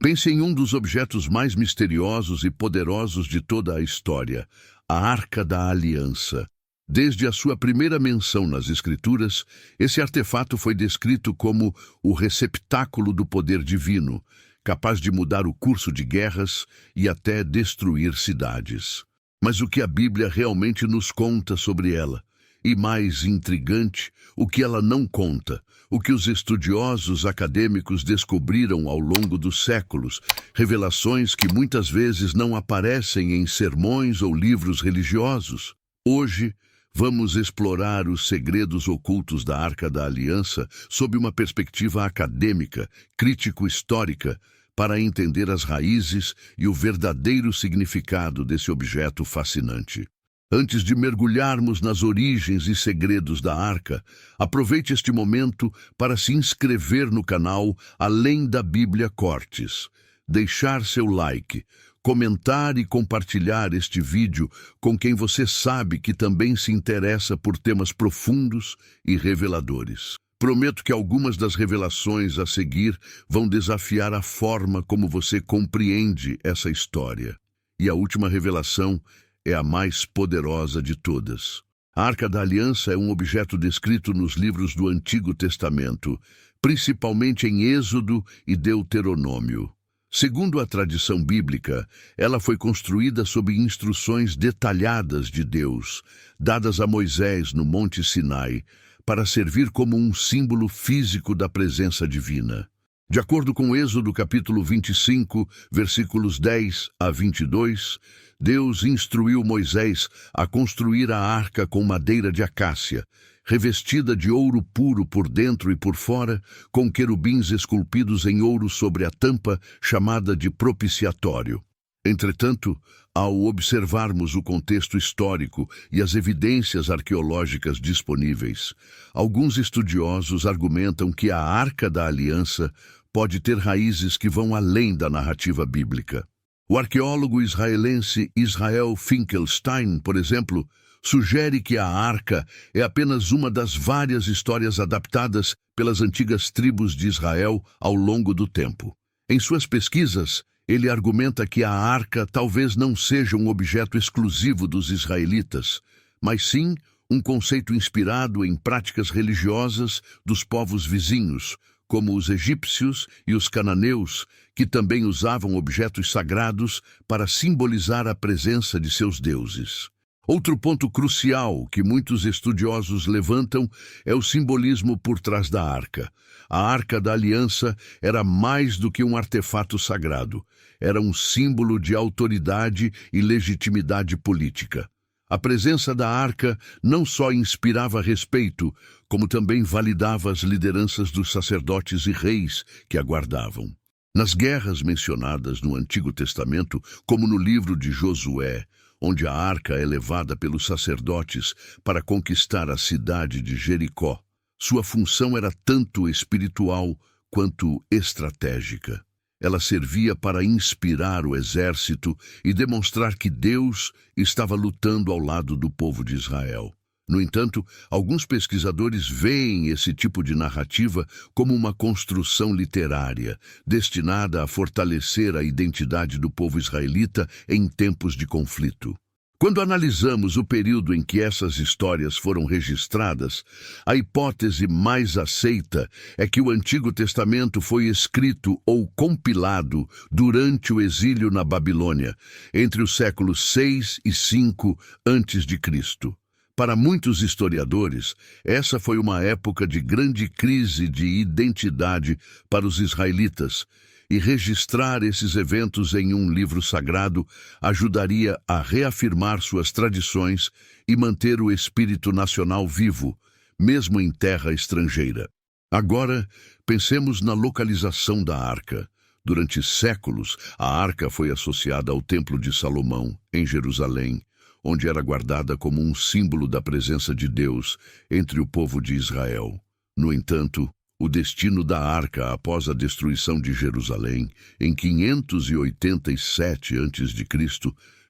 Pense em um dos objetos mais misteriosos e poderosos de toda a história, a Arca da Aliança. Desde a sua primeira menção nas Escrituras, esse artefato foi descrito como o receptáculo do poder divino, capaz de mudar o curso de guerras e até destruir cidades. Mas o que a Bíblia realmente nos conta sobre ela? E mais intrigante, o que ela não conta, o que os estudiosos acadêmicos descobriram ao longo dos séculos, revelações que muitas vezes não aparecem em sermões ou livros religiosos. Hoje, vamos explorar os segredos ocultos da Arca da Aliança sob uma perspectiva acadêmica, crítico-histórica, para entender as raízes e o verdadeiro significado desse objeto fascinante. Antes de mergulharmos nas origens e segredos da Arca, aproveite este momento para se inscrever no canal Além da Bíblia Cortes, deixar seu like, comentar e compartilhar este vídeo com quem você sabe que também se interessa por temas profundos e reveladores. Prometo que algumas das revelações a seguir vão desafiar a forma como você compreende essa história. E a última revelação é a mais poderosa de todas. A Arca da Aliança é um objeto descrito nos livros do Antigo Testamento, principalmente em Êxodo e Deuteronômio. Segundo a tradição bíblica, ela foi construída sob instruções detalhadas de Deus, dadas a Moisés no Monte Sinai, para servir como um símbolo físico da presença divina. De acordo com Êxodo capítulo 25, versículos 10 a 22, Deus instruiu Moisés a construir a arca com madeira de acácia, revestida de ouro puro por dentro e por fora, com querubins esculpidos em ouro sobre a tampa, chamada de propiciatório. Entretanto, ao observarmos o contexto histórico e as evidências arqueológicas disponíveis, alguns estudiosos argumentam que a Arca da Aliança pode ter raízes que vão além da narrativa bíblica. O arqueólogo israelense Israel Finkelstein, por exemplo, sugere que a Arca é apenas uma das várias histórias adaptadas pelas antigas tribos de Israel ao longo do tempo. Em suas pesquisas, ele argumenta que a Arca talvez não seja um objeto exclusivo dos israelitas, mas sim um conceito inspirado em práticas religiosas dos povos vizinhos, como os egípcios e os cananeus, que também usavam objetos sagrados para simbolizar a presença de seus deuses. Outro ponto crucial que muitos estudiosos levantam é o simbolismo por trás da Arca. A Arca da Aliança era mais do que um artefato sagrado, era um símbolo de autoridade e legitimidade política. A presença da Arca não só inspirava respeito, como também validava as lideranças dos sacerdotes e reis que a guardavam. Nas guerras mencionadas no Antigo Testamento, como no livro de Josué, onde a arca é levada pelos sacerdotes para conquistar a cidade de Jericó, sua função era tanto espiritual quanto estratégica. Ela servia para inspirar o exército e demonstrar que Deus estava lutando ao lado do povo de Israel. No entanto, alguns pesquisadores veem esse tipo de narrativa como uma construção literária, destinada a fortalecer a identidade do povo israelita em tempos de conflito. Quando analisamos o período em que essas histórias foram registradas, a hipótese mais aceita é que o Antigo Testamento foi escrito ou compilado durante o exílio na Babilônia, entre os séculos 6 e 5 a.C. Para muitos historiadores, essa foi uma época de grande crise de identidade para os israelitas, e registrar esses eventos em um livro sagrado ajudaria a reafirmar suas tradições e manter o espírito nacional vivo, mesmo em terra estrangeira. Agora, pensemos na localização da arca. Durante séculos, a arca foi associada ao Templo de Salomão, em Jerusalém, onde era guardada como um símbolo da presença de Deus entre o povo de Israel. No entanto, o destino da arca após a destruição de Jerusalém, em 587 a.C.,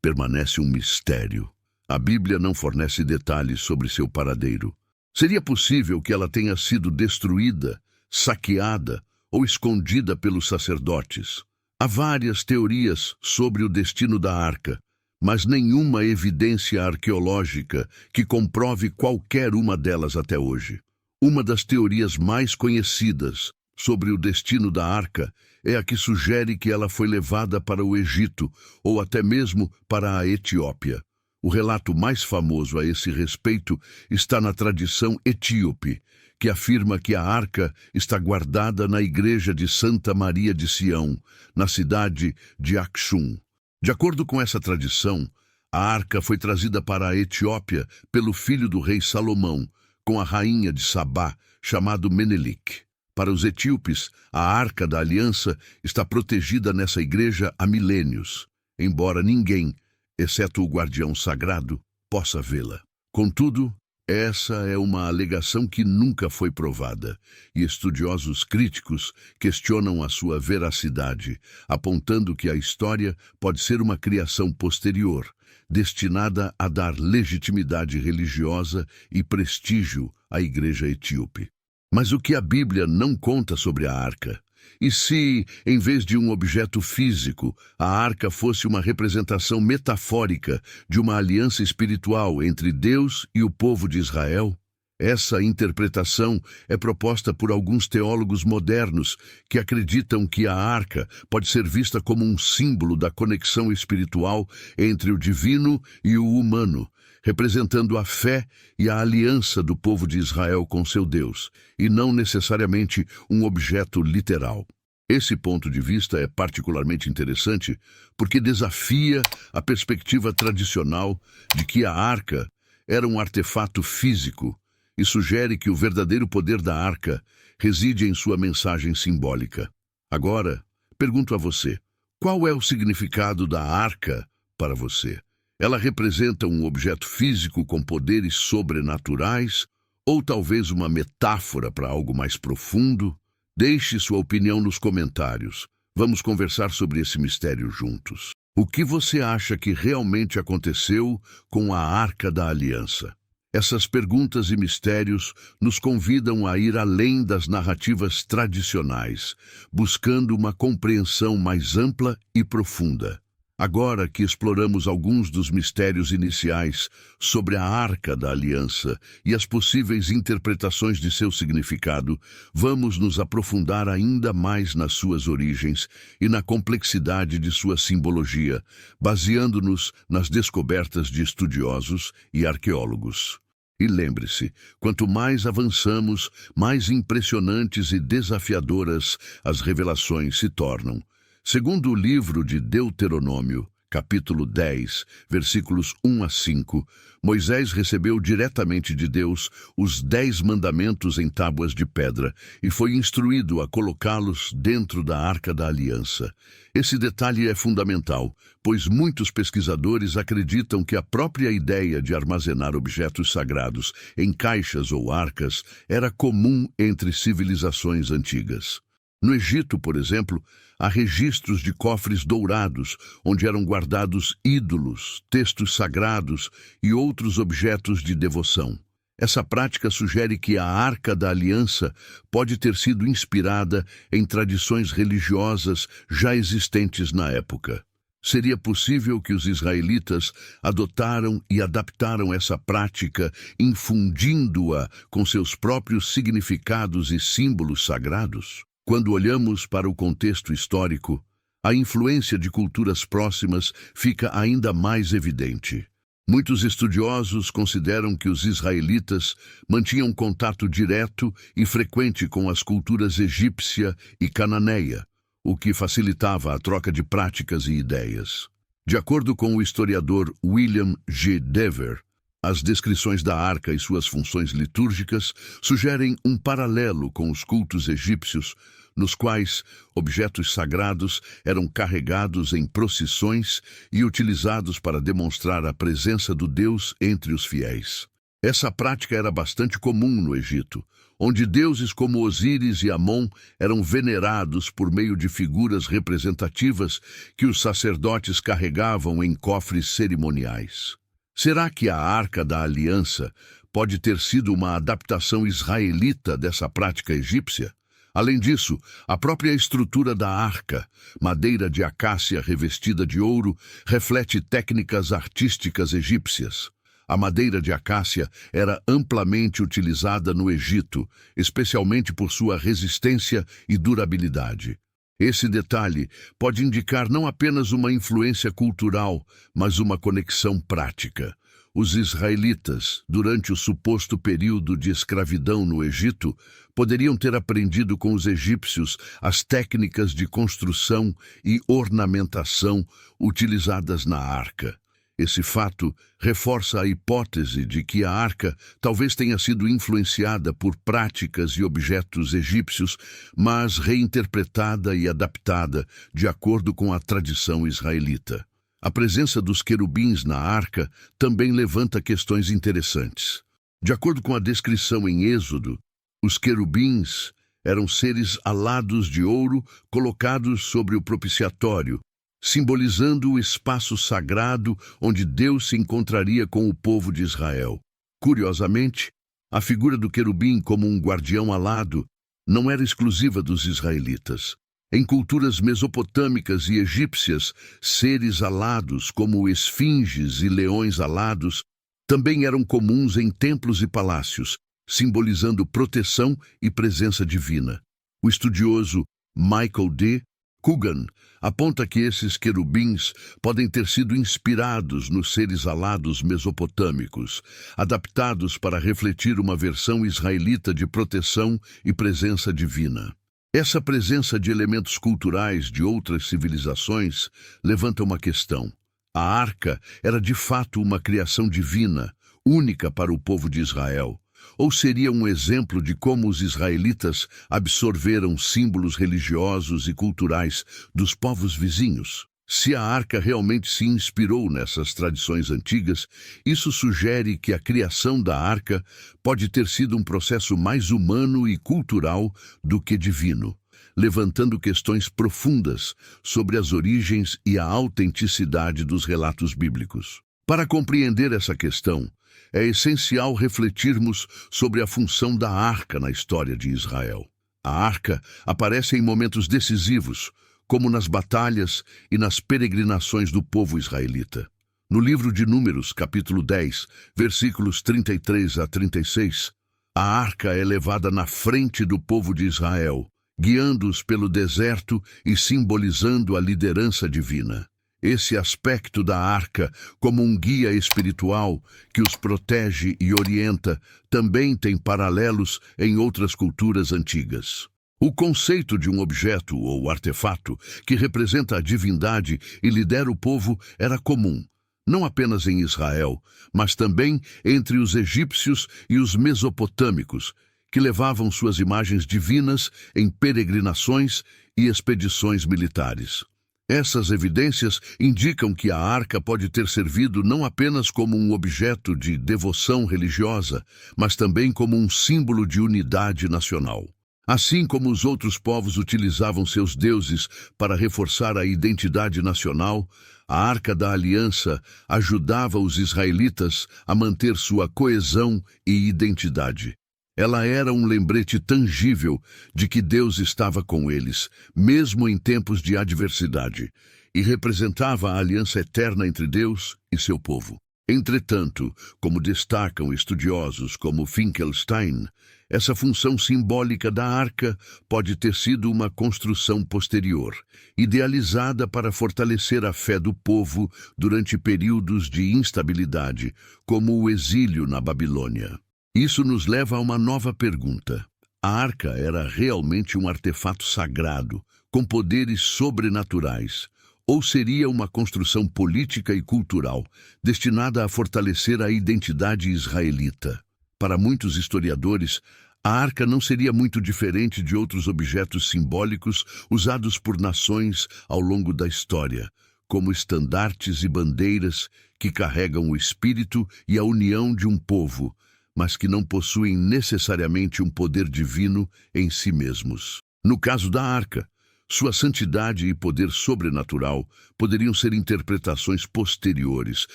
permanece um mistério. A Bíblia não fornece detalhes sobre seu paradeiro. Seria possível que ela tenha sido destruída, saqueada ou escondida pelos sacerdotes. Há várias teorias sobre o destino da arca, mas nenhuma evidência arqueológica que comprove qualquer uma delas até hoje. Uma das teorias mais conhecidas sobre o destino da arca é a que sugere que ela foi levada para o Egito ou até mesmo para a Etiópia. O relato mais famoso a esse respeito está na tradição etíope, que afirma que a arca está guardada na igreja de Santa Maria de Sião, na cidade de Aksum. De acordo com essa tradição, a arca foi trazida para a Etiópia pelo filho do rei Salomão, com a rainha de Sabá, chamado Menelik. Para os etíopes, a Arca da Aliança está protegida nessa igreja há milênios, embora ninguém, exceto o guardião sagrado, possa vê-la. Contudo, essa é uma alegação que nunca foi provada, e estudiosos críticos questionam a sua veracidade, apontando que a história pode ser uma criação posterior, destinada a dar legitimidade religiosa e prestígio à igreja etíope. Mas o que a Bíblia não conta sobre a arca? E se, em vez de um objeto físico, a arca fosse uma representação metafórica de uma aliança espiritual entre Deus e o povo de Israel? Essa interpretação é proposta por alguns teólogos modernos que acreditam que a arca pode ser vista como um símbolo da conexão espiritual entre o divino e o humano, representando a fé e a aliança do povo de Israel com seu Deus, e não necessariamente um objeto literal. Esse ponto de vista é particularmente interessante porque desafia a perspectiva tradicional de que a arca era um artefato físico e sugere que o verdadeiro poder da arca reside em sua mensagem simbólica. Agora, pergunto a você, qual é o significado da arca para você? Ela representa um objeto físico com poderes sobrenaturais ou talvez uma metáfora para algo mais profundo? Deixe sua opinião nos comentários. Vamos conversar sobre esse mistério juntos. O que você acha que realmente aconteceu com a Arca da Aliança? Essas perguntas e mistérios nos convidam a ir além das narrativas tradicionais, buscando uma compreensão mais ampla e profunda. Agora que exploramos alguns dos mistérios iniciais sobre a Arca da Aliança e as possíveis interpretações de seu significado, vamos nos aprofundar ainda mais nas suas origens e na complexidade de sua simbologia, baseando-nos nas descobertas de estudiosos e arqueólogos. E lembre-se, quanto mais avançamos, mais impressionantes e desafiadoras as revelações se tornam. Segundo o livro de Deuteronômio, capítulo 10, versículos 1 a 5, Moisés recebeu diretamente de Deus os 10 mandamentos em tábuas de pedra e foi instruído a colocá-los dentro da Arca da Aliança. Esse detalhe é fundamental, pois muitos pesquisadores acreditam que a própria ideia de armazenar objetos sagrados em caixas ou arcas era comum entre civilizações antigas. No Egito, por exemplo, há registros de cofres dourados, onde eram guardados ídolos, textos sagrados e outros objetos de devoção. Essa prática sugere que a Arca da Aliança pode ter sido inspirada em tradições religiosas já existentes na época. Seria possível que os israelitas adotaram e adaptaram essa prática, infundindo-a com seus próprios significados e símbolos sagrados? Quando olhamos para o contexto histórico, a influência de culturas próximas fica ainda mais evidente. Muitos estudiosos consideram que os israelitas mantinham contato direto e frequente com as culturas egípcia e cananeia, o que facilitava a troca de práticas e ideias. De acordo com o historiador William G. Dever, as descrições da arca e suas funções litúrgicas sugerem um paralelo com os cultos egípcios, nos quais objetos sagrados eram carregados em procissões e utilizados para demonstrar a presença do Deus entre os fiéis. Essa prática era bastante comum no Egito, onde deuses como Osíris e Amon eram venerados por meio de figuras representativas que os sacerdotes carregavam em cofres cerimoniais. Será que a Arca da Aliança pode ter sido uma adaptação israelita dessa prática egípcia? Além disso, a própria estrutura da arca, madeira de acácia revestida de ouro, reflete técnicas artísticas egípcias. A madeira de acácia era amplamente utilizada no Egito, especialmente por sua resistência e durabilidade. Esse detalhe pode indicar não apenas uma influência cultural, mas uma conexão prática. Os israelitas, durante o suposto período de escravidão no Egito, poderiam ter aprendido com os egípcios as técnicas de construção e ornamentação utilizadas na arca. Esse fato reforça a hipótese de que a arca talvez tenha sido influenciada por práticas e objetos egípcios, mas reinterpretada e adaptada de acordo com a tradição israelita. A presença dos querubins na arca também levanta questões interessantes. De acordo com a descrição em Êxodo, os querubins eram seres alados de ouro colocados sobre o propiciatório, simbolizando o espaço sagrado onde Deus se encontraria com o povo de Israel. Curiosamente, a figura do querubim como um guardião alado não era exclusiva dos israelitas. Em culturas mesopotâmicas e egípcias, seres alados, como esfinges e leões alados, também eram comuns em templos e palácios, simbolizando proteção e presença divina. O estudioso Michael D. Coogan aponta que esses querubins podem ter sido inspirados nos seres alados mesopotâmicos, adaptados para refletir uma versão israelita de proteção e presença divina. Essa presença de elementos culturais de outras civilizações levanta uma questão. A arca era de fato uma criação divina, única para o povo de Israel, ou seria um exemplo de como os israelitas absorveram símbolos religiosos e culturais dos povos vizinhos? Se a arca realmente se inspirou nessas tradições antigas, isso sugere que a criação da arca pode ter sido um processo mais humano e cultural do que divino, levantando questões profundas sobre as origens e a autenticidade dos relatos bíblicos. Para compreender essa questão, é essencial refletirmos sobre a função da arca na história de Israel. A arca aparece em momentos decisivos, como nas batalhas e nas peregrinações do povo israelita. No livro de Números, capítulo 10, versículos 33 a 36, a arca é levada na frente do povo de Israel, guiando-os pelo deserto e simbolizando a liderança divina. Esse aspecto da arca, como um guia espiritual que os protege e orienta, também tem paralelos em outras culturas antigas. O conceito de um objeto ou artefato que representa a divindade e lidera o povo era comum, não apenas em Israel, mas também entre os egípcios e os mesopotâmicos, que levavam suas imagens divinas em peregrinações e expedições militares. Essas evidências indicam que a arca pode ter servido não apenas como um objeto de devoção religiosa, mas também como um símbolo de unidade nacional. Assim como os outros povos utilizavam seus deuses para reforçar a identidade nacional, a Arca da Aliança ajudava os israelitas a manter sua coesão e identidade. Ela era um lembrete tangível de que Deus estava com eles, mesmo em tempos de adversidade, e representava a aliança eterna entre Deus e seu povo. Entretanto, como destacam estudiosos como Finkelstein, essa função simbólica da arca pode ter sido uma construção posterior, idealizada para fortalecer a fé do povo durante períodos de instabilidade, como o exílio na Babilônia. Isso nos leva a uma nova pergunta. A arca era realmente um artefato sagrado, com poderes sobrenaturais, ou seria uma construção política e cultural, destinada a fortalecer a identidade israelita? Para muitos historiadores, a arca não seria muito diferente de outros objetos simbólicos usados por nações ao longo da história, como estandartes e bandeiras que carregam o espírito e a união de um povo, mas que não possuem necessariamente um poder divino em si mesmos. No caso da arca, sua santidade e poder sobrenatural poderiam ser interpretações posteriores,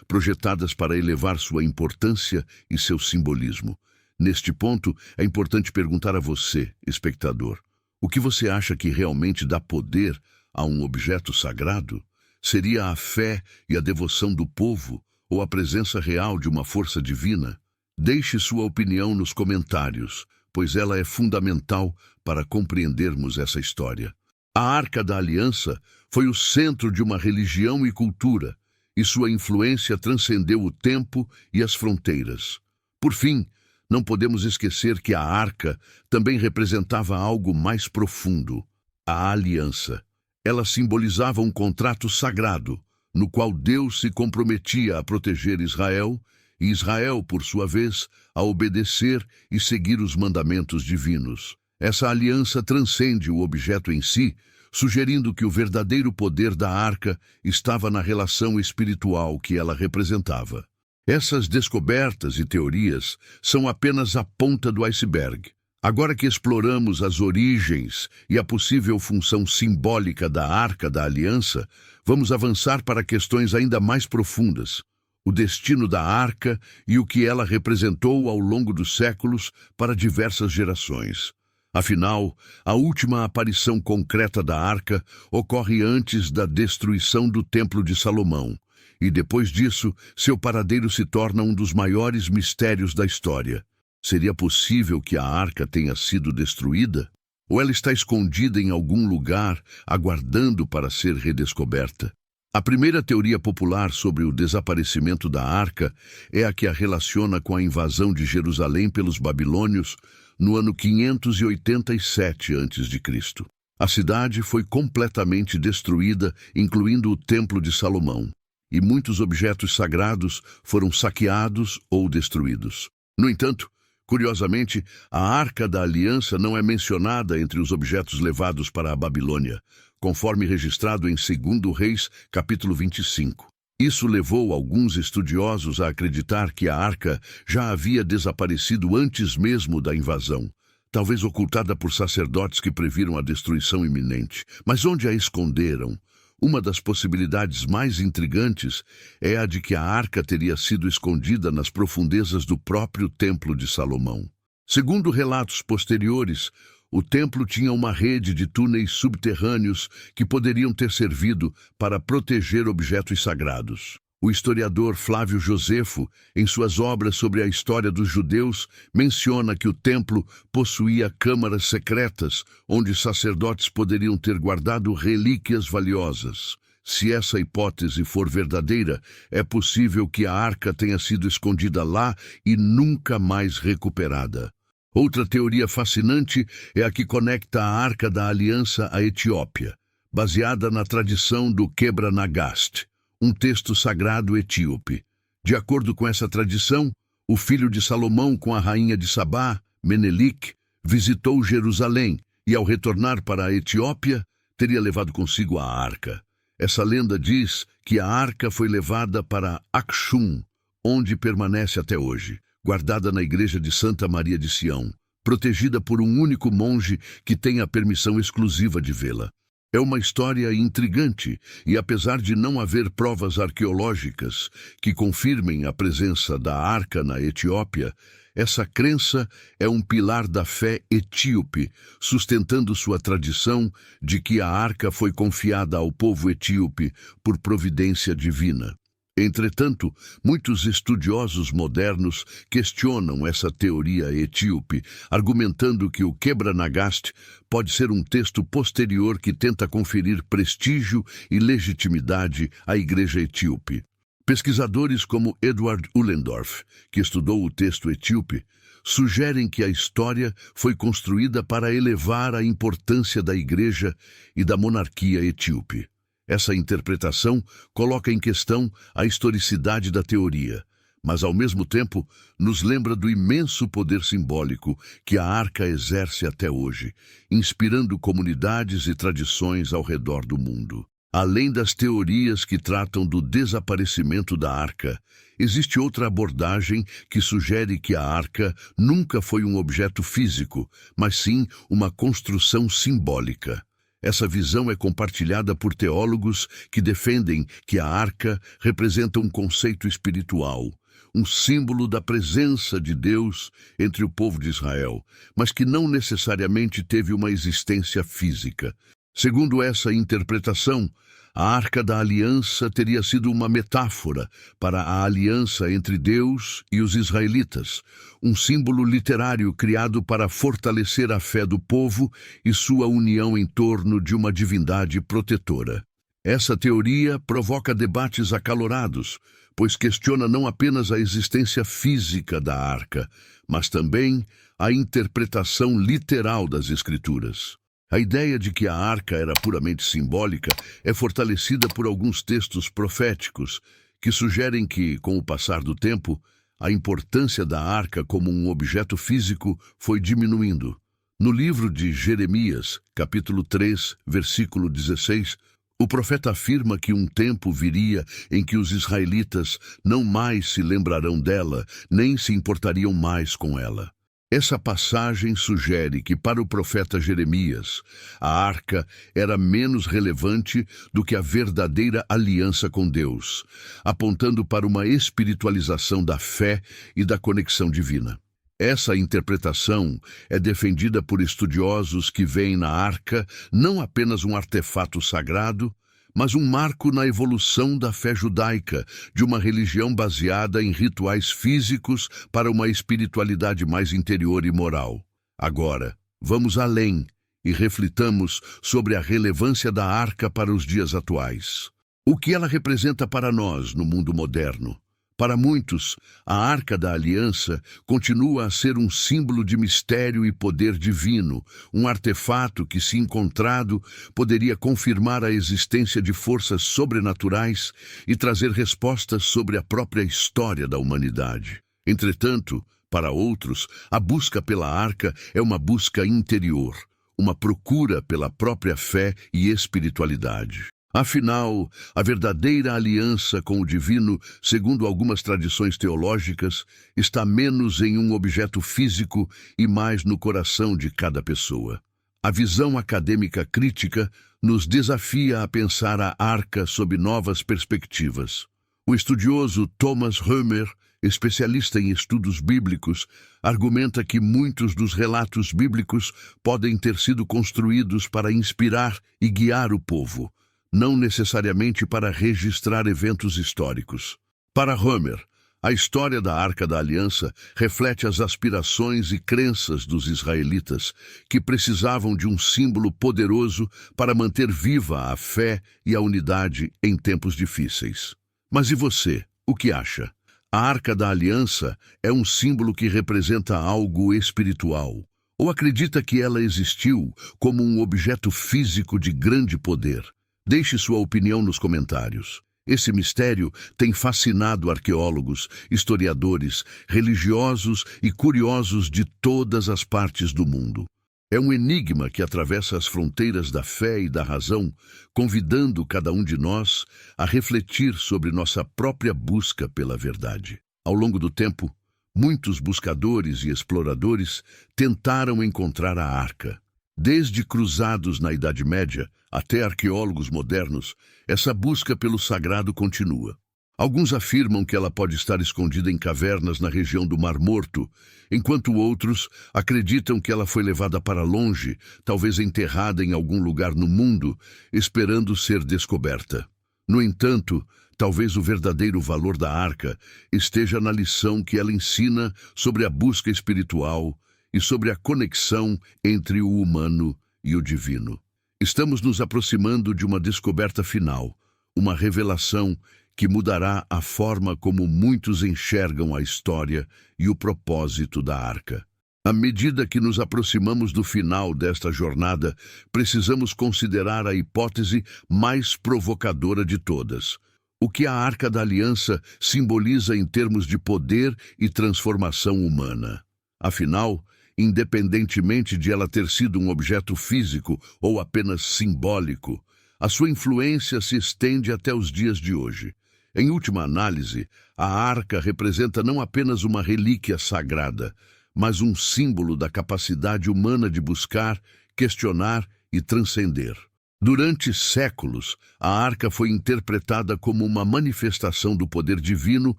projetadas para elevar sua importância e seu simbolismo. Neste ponto, é importante perguntar a você, espectador, O que você acha que realmente dá poder a um objeto sagrado? Seria a fé e a devoção do povo ou a presença real de uma força divina? Deixe sua opinião nos comentários, pois ela é fundamental para compreendermos essa história. A Arca da Aliança foi o centro de uma religião e cultura, e sua influência transcendeu o tempo e as fronteiras. Por fim, não podemos esquecer que a Arca também representava algo mais profundo: a aliança. Ela simbolizava um contrato sagrado, no qual Deus se comprometia a proteger Israel, e Israel, por sua vez, a obedecer e seguir os mandamentos divinos. Essa aliança transcende o objeto em si, sugerindo que o verdadeiro poder da arca estava na relação espiritual que ela representava. Essas descobertas e teorias são apenas a ponta do iceberg. Agora que exploramos as origens e a possível função simbólica da Arca da Aliança, vamos avançar para questões ainda mais profundas: o destino da Arca e o que ela representou ao longo dos séculos para diversas gerações. Afinal, a última aparição concreta da Arca ocorre antes da destruição do Templo de Salomão, e depois disso, seu paradeiro se torna um dos maiores mistérios da história. Seria possível que a Arca tenha sido destruída? Ou ela está escondida em algum lugar, aguardando para ser redescoberta? A primeira teoria popular sobre o desaparecimento da Arca é a que a relaciona com a invasão de Jerusalém pelos babilônios no ano 587 a.C. A cidade foi completamente destruída, incluindo o Templo de Salomão, e muitos objetos sagrados foram saqueados ou destruídos. No entanto, curiosamente, a Arca da Aliança não é mencionada entre os objetos levados para a Babilônia, conforme registrado em 2 Reis, capítulo 25. Isso levou alguns estudiosos a acreditar que a Arca já havia desaparecido antes mesmo da invasão, talvez ocultada por sacerdotes que previram a destruição iminente. Mas onde a esconderam? Uma das possibilidades mais intrigantes é a de que a Arca teria sido escondida nas profundezas do próprio Templo de Salomão. Segundo relatos posteriores, o templo tinha uma rede de túneis subterrâneos que poderiam ter servido para proteger objetos sagrados. O historiador Flávio Josefo, em suas obras sobre a história dos judeus, menciona que o templo possuía câmaras secretas, onde sacerdotes poderiam ter guardado relíquias valiosas. Se essa hipótese for verdadeira, é possível que a arca tenha sido escondida lá e nunca mais recuperada. Outra teoria fascinante é a que conecta a Arca da Aliança à Etiópia, baseada na tradição do Quebra-Nagast, um texto sagrado etíope. De acordo com essa tradição, o filho de Salomão com a rainha de Sabá, Menelik, visitou Jerusalém e, ao retornar para a Etiópia, teria levado consigo a arca. Essa lenda diz que a arca foi levada para Aksum, onde permanece até hoje, guardada na igreja de Santa Maria de Sião, protegida por um único monge que tem a permissão exclusiva de vê-la. É uma história intrigante e, apesar de não haver provas arqueológicas que confirmem a presença da arca na Etiópia, essa crença é um pilar da fé etíope, sustentando sua tradição de que a arca foi confiada ao povo etíope por providência divina. Entretanto, muitos estudiosos modernos questionam essa teoria etíope, argumentando que o Quebra-Nagast pode ser um texto posterior que tenta conferir prestígio e legitimidade à igreja etíope. Pesquisadores como Edward Ullendorf, que estudou o texto etíope, sugerem que a história foi construída para elevar a importância da igreja e da monarquia etíope. Essa interpretação coloca em questão a historicidade da teoria, mas ao mesmo tempo nos lembra do imenso poder simbólico que a arca exerce até hoje, inspirando comunidades e tradições ao redor do mundo. Além das teorias que tratam do desaparecimento da arca, existe outra abordagem que sugere que a arca nunca foi um objeto físico, mas sim uma construção simbólica. Essa visão é compartilhada por teólogos que defendem que a arca representa um conceito espiritual, um símbolo da presença de Deus entre o povo de Israel, mas que não necessariamente teve uma existência física. Segundo essa interpretação, a Arca da Aliança teria sido uma metáfora para a aliança entre Deus e os israelitas, um símbolo literário criado para fortalecer a fé do povo e sua união em torno de uma divindade protetora. Essa teoria provoca debates acalorados, pois questiona não apenas a existência física da Arca, mas também a interpretação literal das Escrituras. A ideia de que a arca era puramente simbólica é fortalecida por alguns textos proféticos que sugerem que, com o passar do tempo, a importância da arca como um objeto físico foi diminuindo. No livro de Jeremias, capítulo 3, versículo 16, o profeta afirma que um tempo viria em que os israelitas não mais se lembrarão dela, nem se importariam mais com ela. Essa passagem sugere que, para o profeta Jeremias, a arca era menos relevante do que a verdadeira aliança com Deus, apontando para uma espiritualização da fé e da conexão divina. Essa interpretação é defendida por estudiosos que veem na arca não apenas um artefato sagrado, mas um marco na evolução da fé judaica, de uma religião baseada em rituais físicos para uma espiritualidade mais interior e moral. Agora, vamos além e reflitamos sobre a relevância da arca para os dias atuais. O que ela representa para nós no mundo moderno? Para muitos, a Arca da Aliança continua a ser um símbolo de mistério e poder divino, um artefato que, se encontrado, poderia confirmar a existência de forças sobrenaturais e trazer respostas sobre a própria história da humanidade. Entretanto, para outros, a busca pela Arca é uma busca interior, uma procura pela própria fé e espiritualidade. Afinal, a verdadeira aliança com o divino, segundo algumas tradições teológicas, está menos em um objeto físico e mais no coração de cada pessoa. A visão acadêmica crítica nos desafia a pensar a arca sob novas perspectivas. O estudioso Thomas Römer, especialista em estudos bíblicos, argumenta que muitos dos relatos bíblicos podem ter sido construídos para inspirar e guiar o povo, não necessariamente para registrar eventos históricos. Para Römer, a história da Arca da Aliança reflete as aspirações e crenças dos israelitas, que precisavam de um símbolo poderoso para manter viva a fé e a unidade em tempos difíceis. Mas e você, o que acha? A Arca da Aliança é um símbolo que representa algo espiritual, ou acredita que ela existiu como um objeto físico de grande poder? Deixe sua opinião nos comentários. Esse mistério tem fascinado arqueólogos, historiadores, religiosos e curiosos de todas as partes do mundo. É um enigma que atravessa as fronteiras da fé e da razão, convidando cada um de nós a refletir sobre nossa própria busca pela verdade. Ao longo do tempo, muitos buscadores e exploradores tentaram encontrar a arca. Desde cruzados na Idade Média até arqueólogos modernos, essa busca pelo sagrado continua. Alguns afirmam que ela pode estar escondida em cavernas na região do Mar Morto, enquanto outros acreditam que ela foi levada para longe, talvez enterrada em algum lugar no mundo, esperando ser descoberta. No entanto, talvez o verdadeiro valor da arca esteja na lição que ela ensina sobre a busca espiritual e sobre a conexão entre o humano e o divino. Estamos nos aproximando de uma descoberta final, uma revelação que mudará a forma como muitos enxergam a história e o propósito da arca. À medida que nos aproximamos do final desta jornada, precisamos considerar a hipótese mais provocadora de todas. O que a Arca da Aliança simboliza em termos de poder e transformação humana? Afinal, independentemente de ela ter sido um objeto físico ou apenas simbólico, a sua influência se estende até os dias de hoje. Em última análise, a arca representa não apenas uma relíquia sagrada, mas um símbolo da capacidade humana de buscar, questionar e transcender. Durante séculos, a arca foi interpretada como uma manifestação do poder divino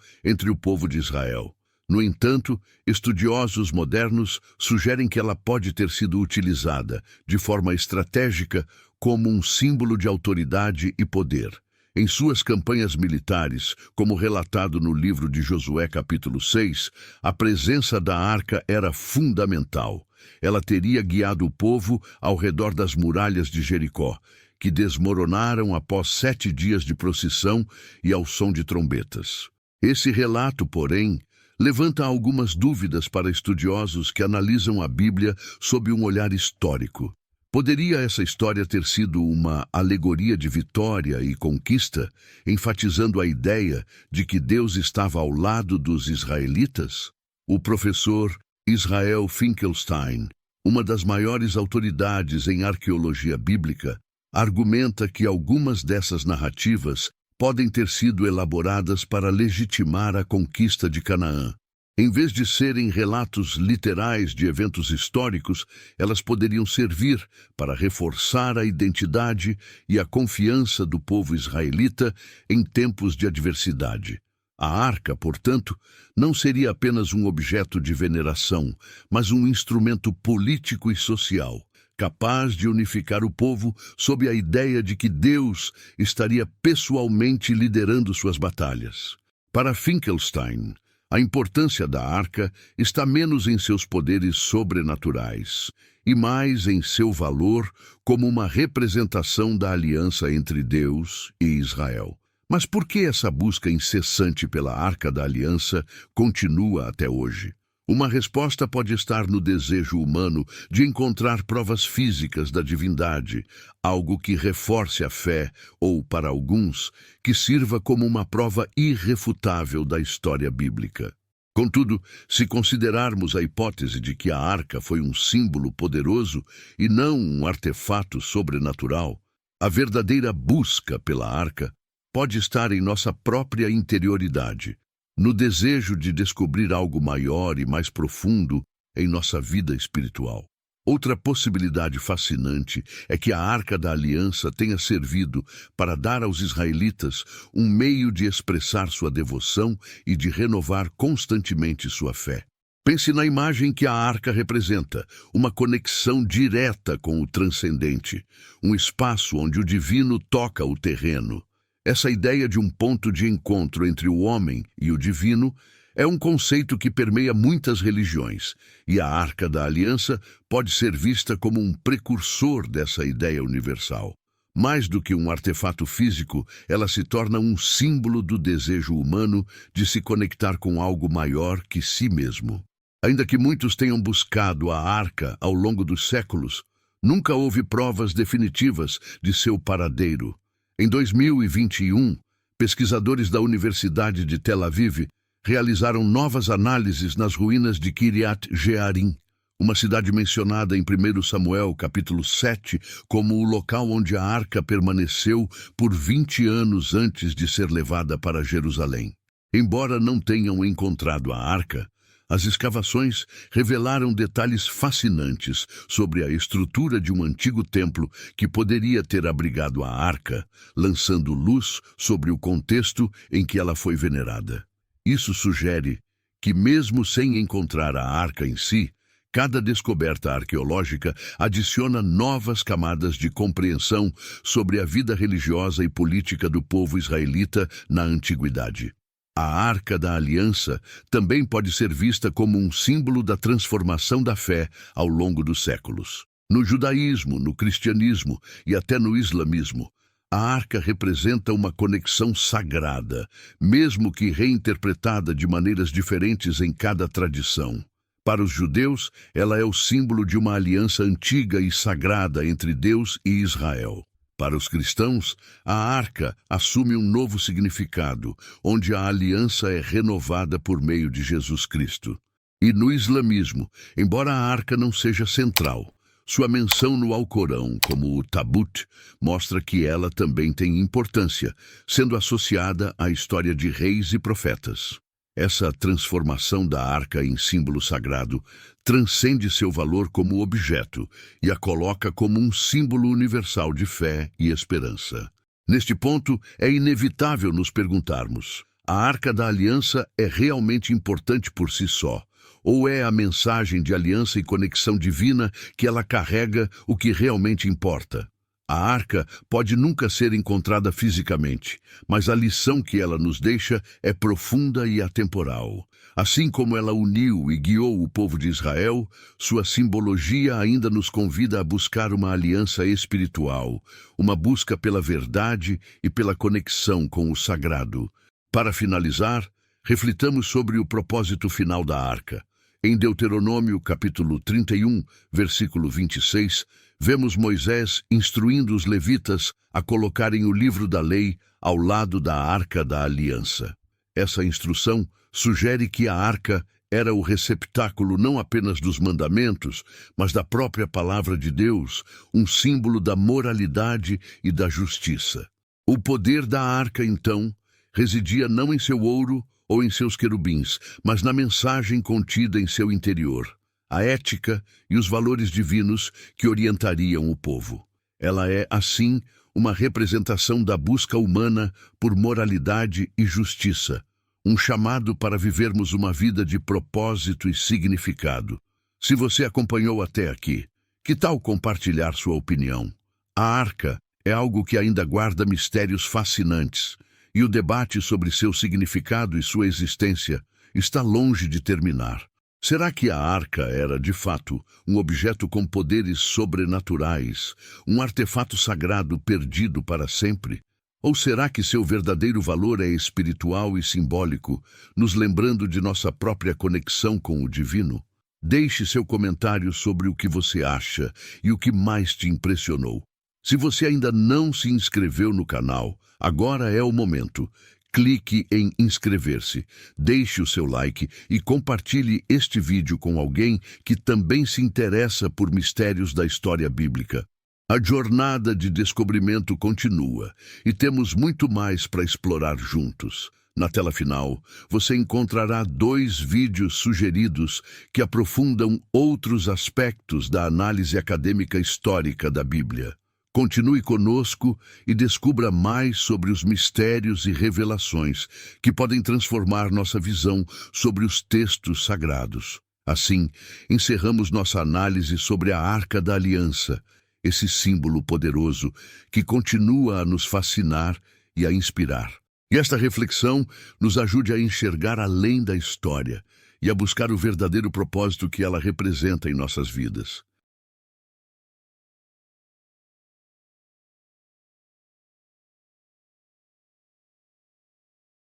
entre o povo de Israel. No entanto, estudiosos modernos sugerem que ela pode ter sido utilizada, de forma estratégica, como um símbolo de autoridade e poder. Em suas campanhas militares, como relatado no livro de Josué capítulo 6, a presença da arca era fundamental. Ela teria guiado o povo ao redor das muralhas de Jericó, que desmoronaram após 7 dias de procissão e ao som de trombetas. Esse relato, porém, levanta algumas dúvidas para estudiosos que analisam a Bíblia sob um olhar histórico. Poderia essa história ter sido uma alegoria de vitória e conquista, enfatizando a ideia de que Deus estava ao lado dos israelitas? O professor Israel Finkelstein, uma das maiores autoridades em arqueologia bíblica, argumenta que algumas dessas narrativas podem ter sido elaboradas para legitimar a conquista de Canaã. Em vez de serem relatos literais de eventos históricos, elas poderiam servir para reforçar a identidade e a confiança do povo israelita em tempos de adversidade. A arca, portanto, não seria apenas um objeto de veneração, mas um instrumento político e social, capaz de unificar o povo sob a ideia de que Deus estaria pessoalmente liderando suas batalhas. Para Finkelstein, a importância da arca está menos em seus poderes sobrenaturais e mais em seu valor como uma representação da aliança entre Deus e Israel. Mas por que essa busca incessante pela Arca da Aliança continua até hoje? Uma resposta pode estar no desejo humano de encontrar provas físicas da divindade, algo que reforce a fé, ou, para alguns, que sirva como uma prova irrefutável da história bíblica. Contudo, se considerarmos a hipótese de que a arca foi um símbolo poderoso e não um artefato sobrenatural, a verdadeira busca pela arca pode estar em nossa própria interioridade, no desejo de descobrir algo maior e mais profundo em nossa vida espiritual. Outra possibilidade fascinante é que a Arca da Aliança tenha servido para dar aos israelitas um meio de expressar sua devoção e de renovar constantemente sua fé. Pense na imagem que a arca representa, uma conexão direta com o transcendente, um espaço onde o divino toca o terreno. Essa ideia de um ponto de encontro entre o homem e o divino é um conceito que permeia muitas religiões, e a Arca da Aliança pode ser vista como um precursor dessa ideia universal. Mais do que um artefato físico, ela se torna um símbolo do desejo humano de se conectar com algo maior que si mesmo. Ainda que muitos tenham buscado a arca ao longo dos séculos, nunca houve provas definitivas de seu paradeiro. Em 2021, pesquisadores da Universidade de Tel Aviv realizaram novas análises nas ruínas de Kiryat Jearim, uma cidade mencionada em 1 Samuel, capítulo 7, como o local onde a arca permaneceu por 20 anos antes de ser levada para Jerusalém. Embora não tenham encontrado a arca, as escavações revelaram detalhes fascinantes sobre a estrutura de um antigo templo que poderia ter abrigado a arca, lançando luz sobre o contexto em que ela foi venerada. Isso sugere que, mesmo sem encontrar a arca em si, cada descoberta arqueológica adiciona novas camadas de compreensão sobre a vida religiosa e política do povo israelita na antiguidade. A Arca da Aliança também pode ser vista como um símbolo da transformação da fé ao longo dos séculos. No judaísmo, no cristianismo e até no islamismo, a arca representa uma conexão sagrada, mesmo que reinterpretada de maneiras diferentes em cada tradição. Para os judeus, ela é o símbolo de uma aliança antiga e sagrada entre Deus e Israel. Para os cristãos, a arca assume um novo significado, onde a aliança é renovada por meio de Jesus Cristo. E no islamismo, embora a arca não seja central, sua menção no Alcorão como o Tabut mostra que ela também tem importância, sendo associada à história de reis e profetas. Essa transformação da arca em símbolo sagrado transcende seu valor como objeto e a coloca como um símbolo universal de fé e esperança. Neste ponto, é inevitável nos perguntarmos: a Arca da Aliança é realmente importante por si só? Ou é a mensagem de aliança e conexão divina que ela carrega o que realmente importa? A arca pode nunca ser encontrada fisicamente, mas a lição que ela nos deixa é profunda e atemporal. Assim como ela uniu e guiou o povo de Israel, sua simbologia ainda nos convida a buscar uma aliança espiritual, uma busca pela verdade e pela conexão com o sagrado. Para finalizar, reflitamos sobre o propósito final da arca. Em Deuteronômio, capítulo 31, versículo 26, vemos Moisés instruindo os levitas a colocarem o livro da lei ao lado da Arca da Aliança. Essa instrução sugere que a arca era o receptáculo não apenas dos mandamentos, mas da própria palavra de Deus, um símbolo da moralidade e da justiça. O poder da arca, então, residia não em seu ouro ou em seus querubins, mas na mensagem contida em seu interior, a ética e os valores divinos que orientariam o povo. Ela é, assim, uma representação da busca humana por moralidade e justiça, um chamado para vivermos uma vida de propósito e significado. Se você acompanhou até aqui, que tal compartilhar sua opinião? A arca é algo que ainda guarda mistérios fascinantes, e o debate sobre seu significado e sua existência está longe de terminar. Será que a arca era, de fato, um objeto com poderes sobrenaturais, um artefato sagrado perdido para sempre? Ou será que seu verdadeiro valor é espiritual e simbólico, nos lembrando de nossa própria conexão com o divino? Deixe seu comentário sobre o que você acha e o que mais te impressionou. Se você ainda não se inscreveu no canal, agora é o momento. Clique em inscrever-se, deixe o seu like e compartilhe este vídeo com alguém que também se interessa por mistérios da história bíblica. A jornada de descobrimento continua e temos muito mais para explorar juntos. Na tela final, você encontrará 2 vídeos sugeridos que aprofundam outros aspectos da análise acadêmica histórica da Bíblia. Continue conosco e descubra mais sobre os mistérios e revelações que podem transformar nossa visão sobre os textos sagrados. Assim, encerramos nossa análise sobre a Arca da Aliança, esse símbolo poderoso que continua a nos fascinar e a inspirar. E esta reflexão nos ajude a enxergar além da história e a buscar o verdadeiro propósito que ela representa em nossas vidas.